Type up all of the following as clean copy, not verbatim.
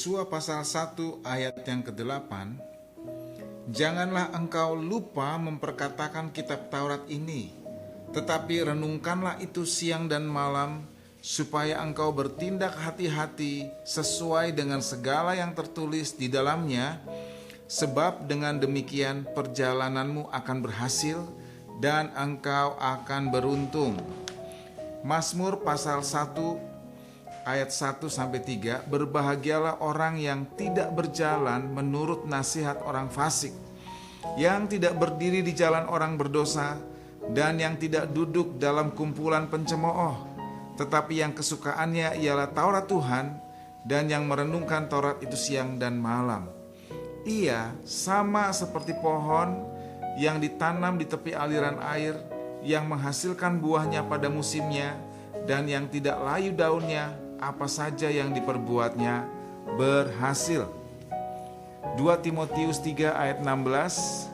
Yosua pasal 1 ayat yang ke-8, janganlah engkau lupa memperkatakan kitab Taurat ini, tetapi renungkanlah itu siang dan malam, supaya engkau bertindak hati-hati sesuai dengan segala yang tertulis di dalamnya, sebab dengan demikian perjalananmu akan berhasil dan engkau akan beruntung. Mazmur pasal 1 ayat 1-3, berbahagialah orang yang tidak berjalan menurut nasihat orang fasik, yang tidak berdiri di jalan orang berdosa, dan yang tidak duduk dalam kumpulan pencemooh, tetapi yang kesukaannya ialah Taurat Tuhan, dan yang merenungkan Taurat itu siang dan malam. Ia sama seperti pohon yang ditanam di tepi aliran air, yang menghasilkan buahnya pada musimnya, dan yang tidak layu daunnya, apa saja yang diperbuatnya berhasil. 2 Timotius 3 ayat 16,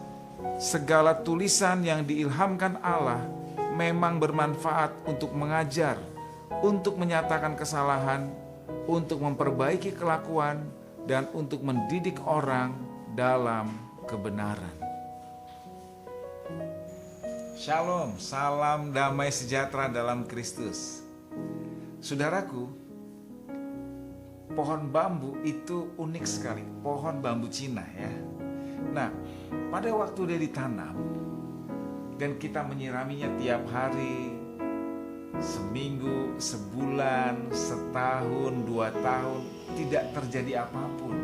segala tulisan yang diilhamkan Allah memang bermanfaat untuk mengajar, untuk menyatakan kesalahan, untuk memperbaiki kelakuan, dan untuk mendidik orang dalam kebenaran. Shalom, salam damai sejahtera dalam Kristus. Saudaraku, pohon bambu itu unik sekali, pohon bambu Cina ya. Nah, pada waktu dia ditanam dan kita menyiraminya tiap hari, seminggu, sebulan, setahun, 2 tahun, tidak terjadi apapun.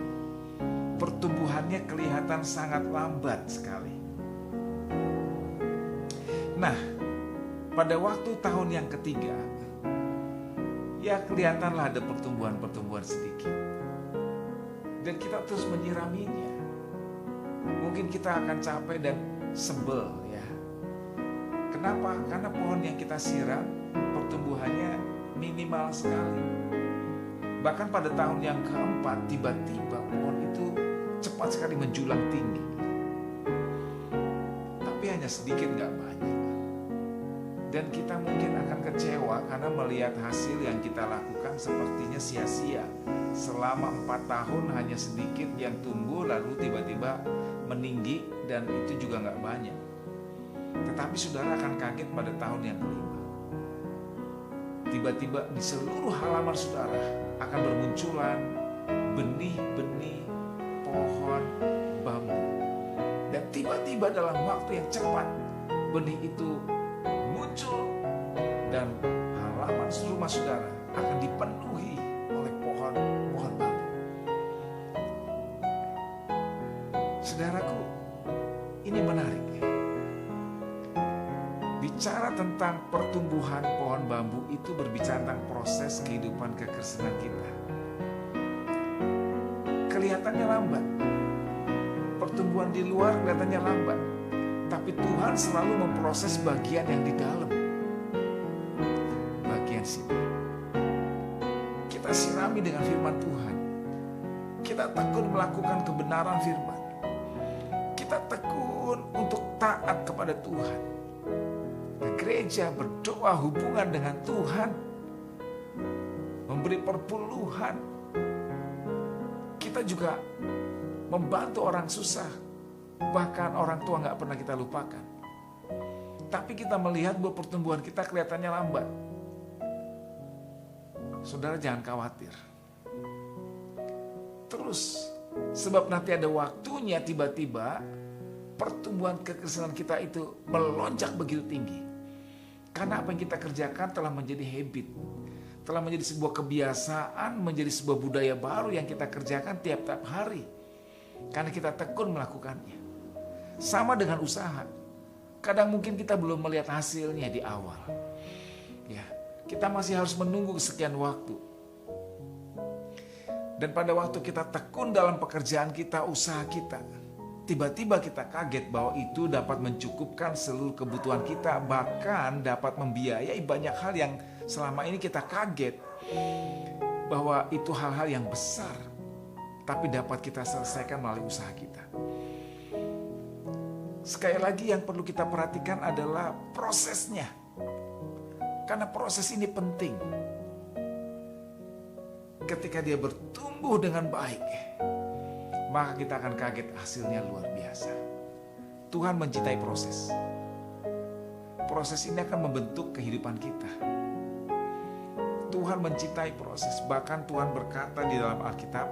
Pertumbuhannya kelihatan sangat lambat sekali. Nah, pada waktu tahun yang ketiga, ya kelihatanlah ada pertumbuhan-pertumbuhan sedikit. Dan kita terus menyiraminya. Mungkin kita akan capek dan sebel ya. Kenapa? Karena pohon yang kita siram pertumbuhannya minimal sekali. Bahkan pada tahun yang keempat tiba-tiba pohon itu cepat sekali menjulang tinggi. Tapi hanya sedikit, gak banyak. Dan kita mungkin akan kecewa karena melihat hasil yang kita lakukan sepertinya sia-sia. Selama 4 tahun hanya sedikit yang tumbuh, lalu tiba-tiba meninggi dan itu juga gak banyak. Tetapi saudara akan kaget pada tahun yang kelima. Tiba-tiba di seluruh halaman saudara akan bermunculan benih-benih pohon bambu. Dan tiba-tiba dalam waktu yang cepat benih itu muncul dan halaman rumah saudara akan dipenuhi oleh pohon bambu. Saudaraku, ini menarik. Bicara tentang pertumbuhan pohon bambu itu berbicara tentang proses kehidupan kekristenan kita. Kelihatannya lambat. Pertumbuhan di luar kelihatannya lambat. Tapi Tuhan selalu memproses bagian yang di dalam. Bagian sini. Kita sirami dengan firman Tuhan. Kita tekun melakukan kebenaran firman. Kita tekun untuk taat kepada Tuhan. Gereja berdoa hubungan dengan Tuhan. Memberi perpuluhan. Kita juga membantu orang susah. Bahkan orang tua gak pernah kita lupakan. Tapi kita melihat bahwa pertumbuhan kita kelihatannya lambat. Saudara jangan khawatir. Terus, sebab nanti ada waktunya tiba-tiba pertumbuhan kekristenan kita itu melonjak begitu tinggi. Karena apa yang kita kerjakan telah menjadi habit. Telah menjadi sebuah kebiasaan, menjadi sebuah budaya baru yang kita kerjakan tiap-tiap hari. Karena kita tekun melakukannya. Sama dengan usaha. Kadang mungkin kita belum melihat hasilnya di awal. Ya, kita masih harus menunggu sekian waktu. Dan pada waktu kita tekun dalam pekerjaan kita, usaha kita, tiba-tiba kita kaget bahwa itu dapat mencukupkan seluruh kebutuhan kita. Bahkan dapat membiayai banyak hal yang selama ini kita kaget bahwa itu hal-hal yang besar, tapi dapat kita selesaikan melalui usaha kita. Sekali lagi yang perlu kita perhatikan adalah prosesnya. Karena proses ini penting. ketika dia bertumbuh dengan baik, maka kita akan kaget hasilnya luar biasa. Tuhan mencintai proses. Proses ini akan membentuk kehidupan kita. Tuhan mencintai proses. Bahkan Tuhan berkata di dalam Alkitab,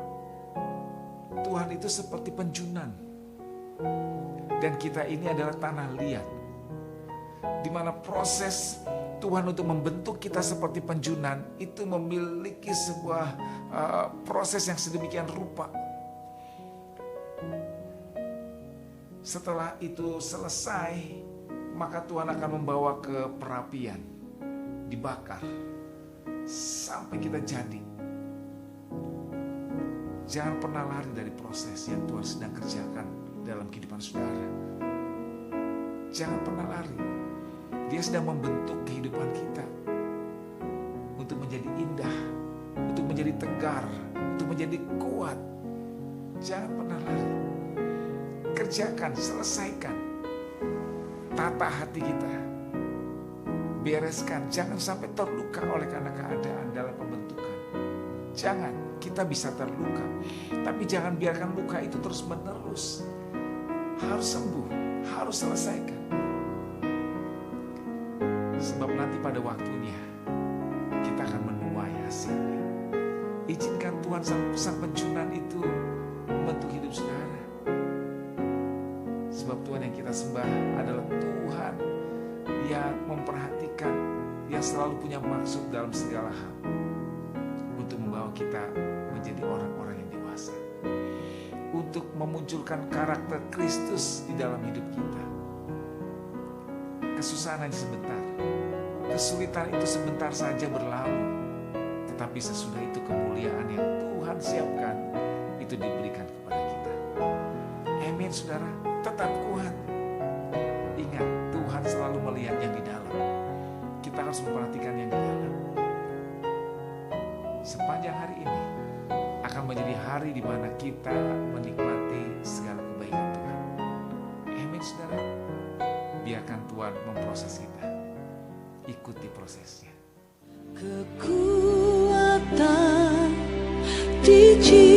Tuhan itu seperti penjunan. Dan kita ini adalah tanah liat, di mana proses Tuhan untuk membentuk kita seperti penjunan itu memiliki sebuah proses yang sedemikian rupa. Setelah itu selesai, maka Tuhan akan membawa ke perapian, dibakar sampai kita jadi. Jangan pernah lari dari proses yang Tuhan sedang kerjakan dalam kehidupan saudara. Jangan pernah lari. Dia sedang membentuk kehidupan kita untuk menjadi indah, untuk menjadi tegar, untuk menjadi kuat. Jangan pernah lari. Kerjakan, selesaikan. Tata hati kita. Bereskan, jangan sampai terluka oleh karena keadaan dalam pembentukan. Jangan, kita bisa terluka, tapi jangan biarkan luka itu terus menerus. Harus sembuh, harus selesaikan. Sebab nanti pada waktunya kita akan menuai hasilnya. Izinkan Tuhan sang penjunan itu membentuk hidup saudara. Sebab Tuhan yang kita sembah adalah Tuhan yang memperhatikan, yang selalu punya maksud dalam segala hal untuk membawa kita menjadi orang-orang yang dewasa, untuk memunculkan karakter Kristus di dalam hidup kita. Kesusahan hanya sebentar, kesulitan itu sebentar saja berlalu, tetapi sesudah itu kemuliaan yang Tuhan siapkan itu diberikan kepada kita. Amin, saudara. Tetap kuat. Ingat, Tuhan selalu melihat yang di dalam. Kita harus memperhatikan yang di dalam. Sepanjang hari ini akan menjadi hari di mana kita menikmati segala kebaikan Tuhan. Amin, saudara. Biarkan Tuhan memproses kita. Ikuti prosesnya. Kekuatan di jiwa